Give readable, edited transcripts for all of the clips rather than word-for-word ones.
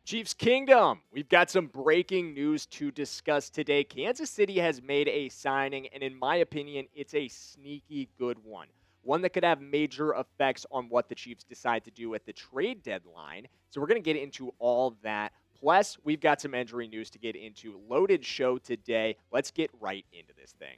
Chiefs Kingdom, we've got some breaking news to discuss today. Kansas City has made a signing, and in my opinion, it's a sneaky good one. One that could have major effects on what the Chiefs decide to do at the trade deadline. So we're going to get into all that. Plus, we've got some injury news to get into. Loaded show today. Let's get right into this thing.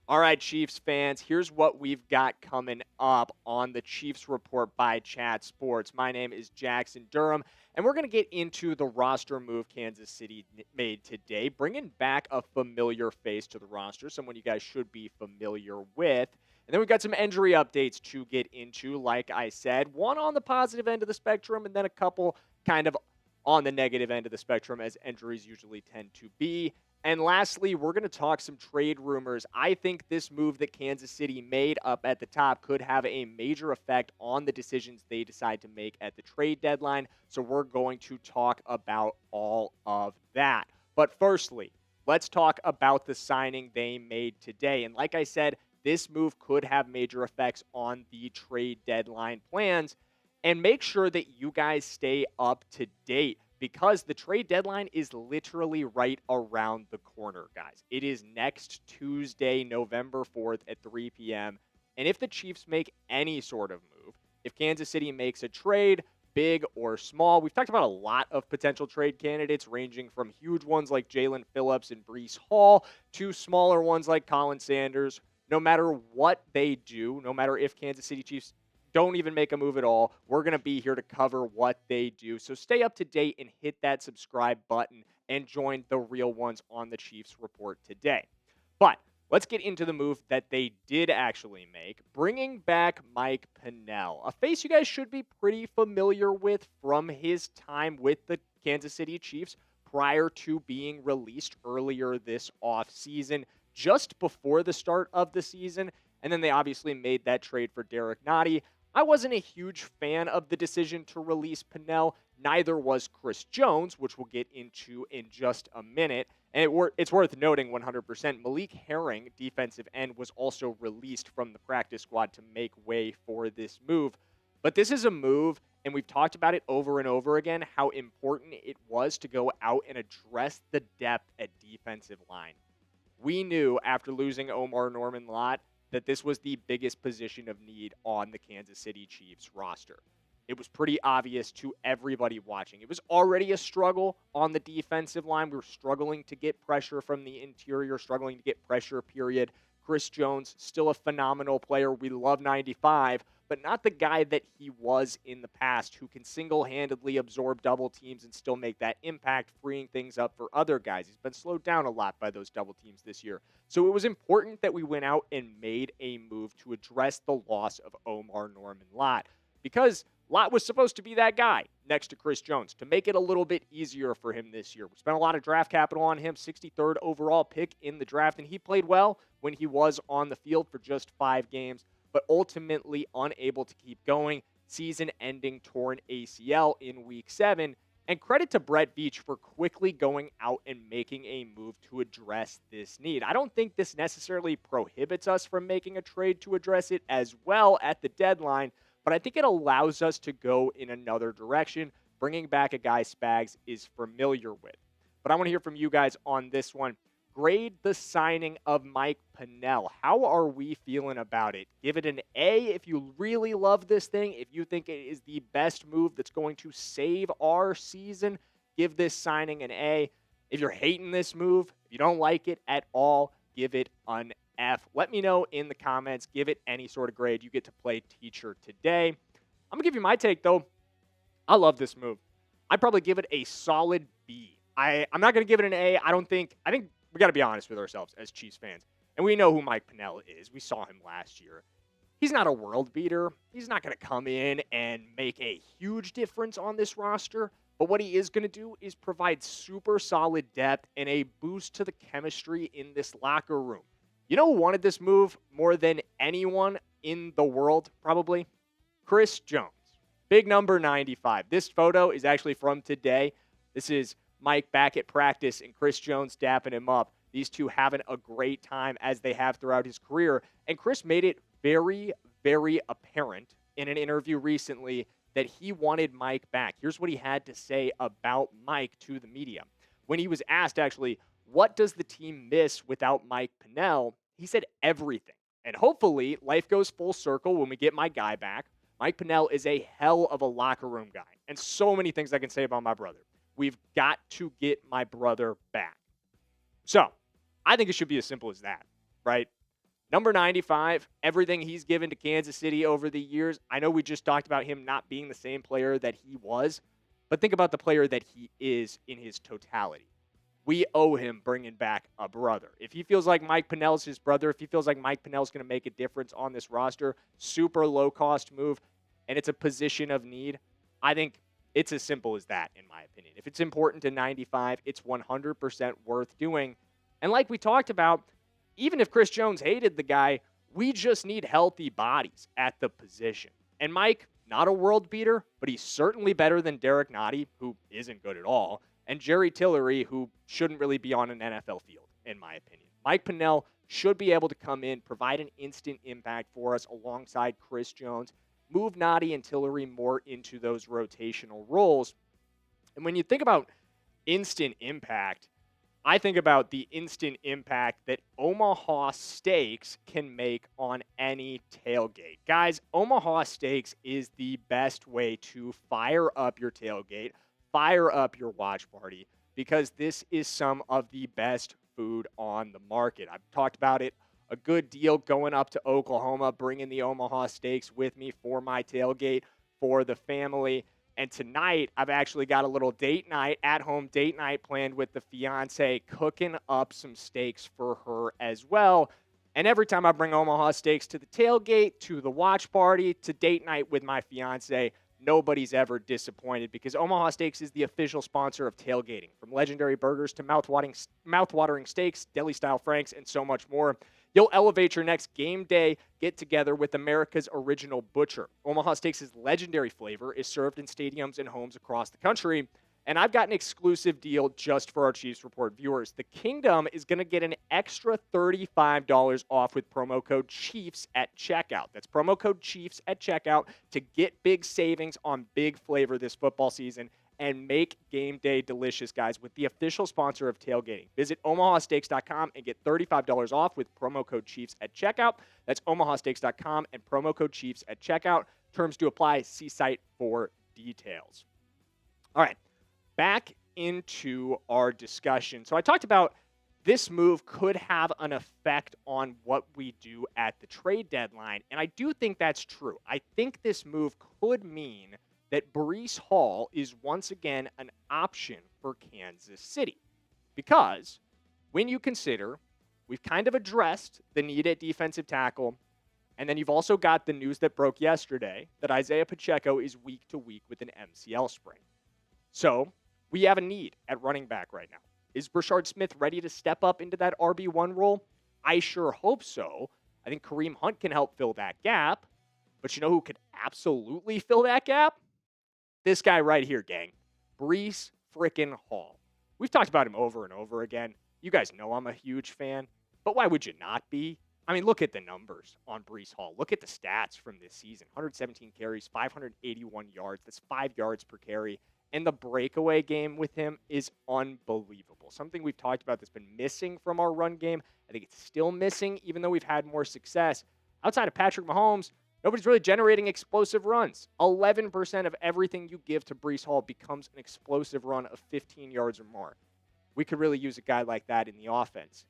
All right, Chiefs fans, here's what we've got coming up on the Chiefs Report by Chat Sports. My name is Jackson Durham, and we're going to get into the roster move Kansas City made today, bringing back a familiar face to the roster, someone you guys should be familiar with. And then we've got some injury updates to get into, like I said, one on the positive end of the spectrum, and then a couple kind of on the negative end of the spectrum, as injuries usually tend to be. And lastly, we're going to talk some trade rumors. I think this move that Kansas City made up at the top could have a major effect on the decisions they decide to make at the trade deadline. So we're going to talk about all of that. But firstly, let's talk about the signing they made today. And like I said, this move could have major effects on the trade deadline plans. And make sure that you guys stay up to date, because the trade deadline is literally right around the corner, guys. It is next Tuesday, November 4th at 3 p.m. And if the Chiefs make any sort of move, if Kansas City makes a trade, big or small, we've talked about a lot of potential trade candidates, ranging from huge ones like Jalen Phillips and Breece Hall to smaller ones like Colin Sanders. No matter what they do, no matter if Kansas City Chiefs don't even make a move at all, we're going to be here to cover what they do. So stay up to date and hit that subscribe button and join the real ones on the Chiefs Report today. But let's get into the move that they did actually make, bringing back Mike Pennel, a face you guys should be pretty familiar with from his time with the Kansas City Chiefs prior to being released earlier this offseason, just before the start of the season. And then they obviously made that trade for Derek Nottie. I wasn't a huge fan of the decision to release Pennel. Neither was Chris Jones, which we'll get into in just a minute. And it's worth noting 100%, Malik Herring, defensive end, was also released from the practice squad to make way for this move. But this is a move, and we've talked about it over and over again, how important it was to go out and address the depth at defensive line. We knew after losing Omar Norman-Lott that this was the biggest position of need on the Kansas City Chiefs roster. It was pretty obvious to everybody watching. It was already a struggle on the defensive line. We were struggling to get pressure from the interior, struggling to get pressure, period. Chris Jones, still a phenomenal player. We love 95, but not the guy that he was in the past, who can single-handedly absorb double teams and still make that impact, freeing things up for other guys. He's been slowed down a lot by those double teams this year. So it was important that we went out and made a move to address the loss of Omar Norman-Lott, because Lott was supposed to be that guy next to Chris Jones to make it a little bit easier for him this year. We spent a lot of draft capital on him, 63rd overall pick in the draft, and he played well when he was on the field for just 5 games, but ultimately unable to keep going. Season-ending torn ACL in Week 7. And credit to Brett Veach for quickly going out and making a move to address this need. I don't think this necessarily prohibits us from making a trade to address it as well at the deadline, but I think it allows us to go in another direction, bringing back a guy Spags is familiar with. But I want to hear from you guys on this one. Grade the signing of Mike Pennel. How are we feeling about it? Give it an A if you really love this thing. If you think it is the best move that's going to save our season, give this signing an A. If you're hating this move, if you don't like it at all, give it an F. Let me know in the comments. Give it any sort of grade. You get to play teacher today. I'm going to give you my take, though. I love this move. I'd probably give it a solid B. I'm not going to give it an A. I think we got to be honest with ourselves as Chiefs fans. And we know who Mike Pennel is. We saw him last year. He's not a world beater. He's not going to come in and make a huge difference on this roster. But what he is going to do is provide super solid depth and a boost to the chemistry in this locker room. You know who wanted this move more than anyone in the world, probably? Chris Jones. Big number 95. This photo is actually from today. This is Mike back at practice and Chris Jones dapping him up. These two having a great time as they have throughout his career. And Chris made it very, very apparent in an interview recently that he wanted Mike back. Here's what he had to say about Mike to the media. When he was asked, actually, what does the team miss without Mike Pennel? He said everything. And hopefully, life goes full circle when we get my guy back. Mike Pennel is a hell of a locker room guy. And so many things I can say about my brother. We've got to get my brother back. So, I think it should be as simple as that, right? Number 95, everything he's given to Kansas City over the years. I know we just talked about him not being the same player that he was, but think about the player that he is in his totality. We owe him bringing back a brother. If he feels like Mike Pennell's his brother, if he feels like Mike Pennell's going to make a difference on this roster, super low-cost move, and it's a position of need, I think it's as simple as that, in my opinion. If it's important to 95, it's 100% worth doing. And like we talked about, even if Chris Jones hated the guy, we just need healthy bodies at the position. And Mike, not a world beater, but he's certainly better than Derek Nottie, who isn't good at all, and Jerry Tillery, who shouldn't really be on an NFL field, in my opinion. Mike Pennel should be able to come in, provide an instant impact for us alongside Chris Jones, move Nottie and Tillery more into those rotational roles. And when you think about instant impact, I think about the instant impact that Omaha Steaks can make on any tailgate. Guys, Omaha Steaks is the best way to fire up your tailgate, fire up your watch party, because this is some of the best food on the market. I've talked about it a good deal going up to Oklahoma, bringing the Omaha Steaks with me for my tailgate, for the family. And tonight, I've actually got a little date night, at-home date night planned with the fiance, cooking up some steaks for her as well. And every time I bring Omaha Steaks to the tailgate, to the watch party, to date night with my fiance, nobody's ever disappointed because Omaha Steaks is the official sponsor of tailgating. From legendary burgers to mouth-watering steaks, deli-style franks, and so much more. You'll elevate your next game day get-together with America's original butcher. Omaha Steaks' legendary flavor is served in stadiums and homes across the country. And I've got an exclusive deal just for our Chiefs Report viewers. The Kingdom is going to get an extra $35 off with promo code CHIEFS at checkout. That's promo code CHIEFS at checkout to get big savings on big flavor this football season and make game day delicious, guys, with the official sponsor of tailgating. Visit omahasteaks.com and get $35 off with promo code CHIEFS at checkout. That's omahasteaks.com and promo code CHIEFS at checkout. Terms to apply. See site for details. All right, back into our discussion. So I talked about this move could have an effect on what we do at the trade deadline, and I do think that's true. I think this move could mean that Breece Hall is once again an option for Kansas City. Because when you consider, we've kind of addressed the need at defensive tackle, and then you've also got the news that broke yesterday that Isaiah Pacheco is week to week with an MCL sprain. So we have a need at running back right now. Is Brashard Smith ready to step up into that RB1 role? I sure hope so. I think Kareem Hunt can help fill that gap. But you know who could absolutely fill that gap? This guy right here, gang. Breece frickin' Hall. We've talked about him over and over again. You guys know I'm a huge fan. But why would you not be? I mean, look at the numbers on Breece Hall. Look at the stats from this season. 117 carries, 581 yards. That's 5 yards per carry. And the breakaway game with him is unbelievable. Something we've talked about that's been missing from our run game. I think it's still missing, even though we've had more success. Outside of Patrick Mahomes, nobody's really generating explosive runs. 11% of everything you give to Breece Hall becomes an explosive run of 15 yards or more. We could really use a guy like that in the offense.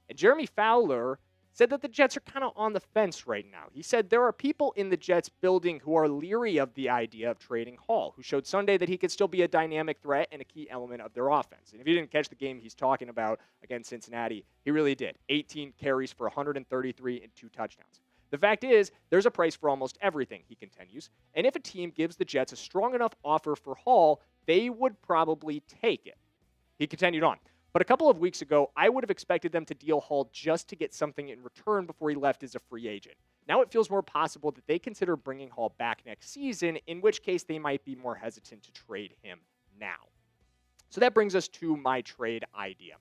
And Jeremy Fowler said that the Jets are kind of on the fence right now. He said there are people in the Jets building who are leery of the idea of trading Hall, who showed Sunday that he could still be a dynamic threat and a key element of their offense. And if you didn't catch the game he's talking about against Cincinnati, he really did. 18 carries for 133 and 2 touchdowns. The fact is, there's a price for almost everything, he continues. And if a team gives the Jets a strong enough offer for Hall, they would probably take it. He continued on. But a couple of weeks ago, I would have expected them to deal Hall just to get something in return before he left as a free agent. Now it feels more possible that they consider bringing Hall back next season, in which case they might be more hesitant to trade him now. So that brings us to my trade idea.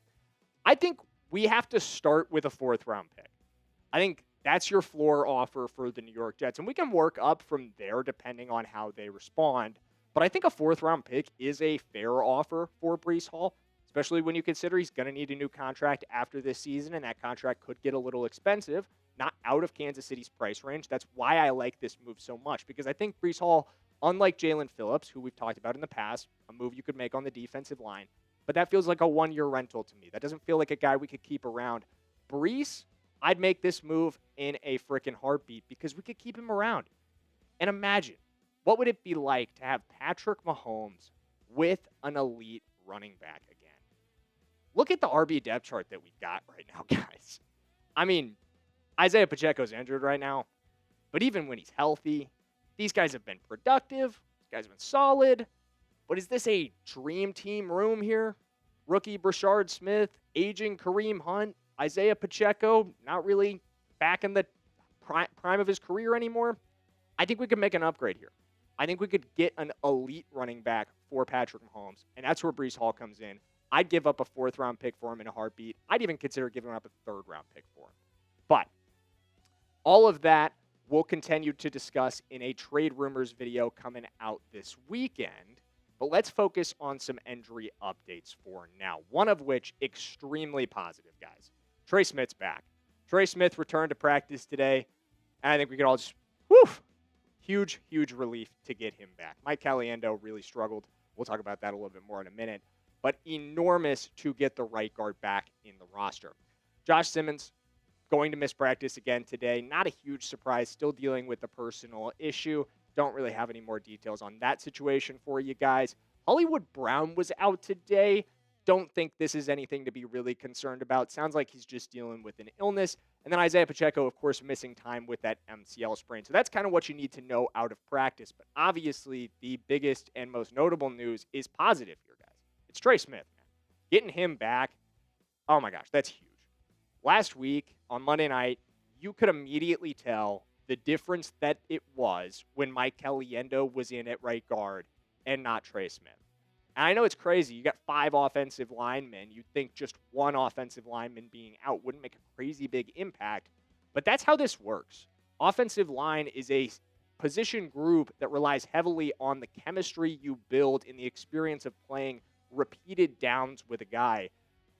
I think we have to start with a 4th-round pick. I think that's your floor offer for the New York Jets, and we can work up from there depending on how they respond. But I think a 4th-round pick is a fair offer for Breece Hall, especially when you consider he's going to need a new contract after this season, and that contract could get a little expensive, not out of Kansas City's price range. That's why I like this move so much, because I think Breece Hall, unlike Jalen Phillips, who we've talked about in the past, a move you could make on the defensive line, but that feels like a 1-year rental to me. That doesn't feel like a guy we could keep around. Breece, I'd make this move in a freaking heartbeat because we could keep him around. And imagine, what would it be like to have Patrick Mahomes with an elite running back again? Look at the RB depth chart that we've got right now, guys. I mean, Isaiah Pacheco's injured right now, but even when he's healthy, these guys have been productive. These guys have been solid. But is this a dream team room here? Rookie Brashard Smith, aging Kareem Hunt, Isaiah Pacheco, not really back in the prime of his career anymore. I think we could make an upgrade here. I think we could get an elite running back for Patrick Mahomes, and that's where Breece Hall comes in. I'd give up a 4th-round pick for him in a heartbeat. I'd even consider giving up a 3rd-round pick for him. But all of that we'll continue to discuss in a trade rumors video coming out this weekend. But let's focus on some injury updates for now, one of which extremely positive, guys. Trey Smith's back. Trey Smith returned to practice today, and I think we could all just, huge, huge relief to get him back. Mike Caliendo really struggled. We'll talk about that a little bit more in a minute. But enormous to get the right guard back in the roster. Josh Simmons going to miss practice again today. Not a huge surprise. Still dealing with the personal issue. Don't really have any more details on that situation for you guys. Hollywood Brown was out today. Don't think this is anything to be really concerned about. Sounds like he's just dealing with an illness. And then Isaiah Pacheco, of course, missing time with that MCL sprain. So that's kind of what you need to know out of practice. But obviously, the biggest and most notable news is positive here, guys. It's Trey Smith, man. Getting him back, oh my gosh, that's huge. Last week on Monday night, you could immediately tell the difference that it was when Mike Caliendo was in at right guard and not Trey Smith. And I know it's crazy. You got 5 offensive linemen. You'd think just one offensive lineman being out wouldn't make a crazy big impact. But that's how this works. Offensive line is a position group that relies heavily on the chemistry you build in the experience of playing repeated downs with a guy.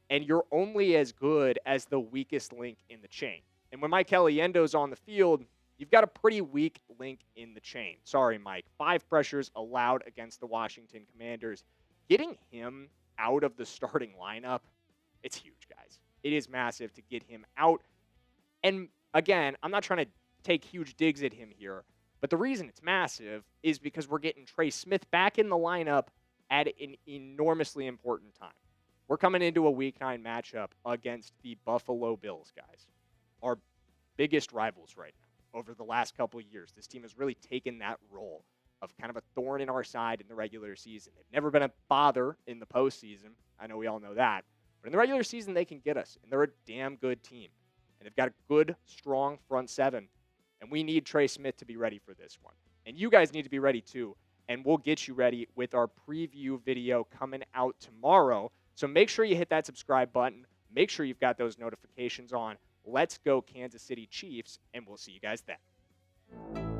And you're only as good as the weakest link in the chain. And when Mike Caliendo's on the field, you've got a pretty weak link in the chain. Sorry, Mike. 5 pressures allowed against the Washington Commanders. Getting him out of the starting lineup, it's huge, guys. It is massive to get him out. And again, I'm not trying to take huge digs at him here, but the reason it's massive is because we're getting Trey Smith back in the lineup at an enormously important time. We're coming into a Week 9 matchup against the Buffalo Bills, guys. Our biggest rivals right now over the last couple of years. This team has really taken that role of kind of a thorn in our side in the regular season. They've never been a bother in the postseason. I know we all know that. But in the regular season, they can get us, and they're a damn good team. And they've got a good, strong front 7, and we need Trey Smith to be ready for this one. And you guys need to be ready too, and we'll get you ready with our preview video coming out tomorrow. So make sure you hit that subscribe button. Make sure you've got those notifications on. Let's go Kansas City Chiefs, and we'll see you guys then.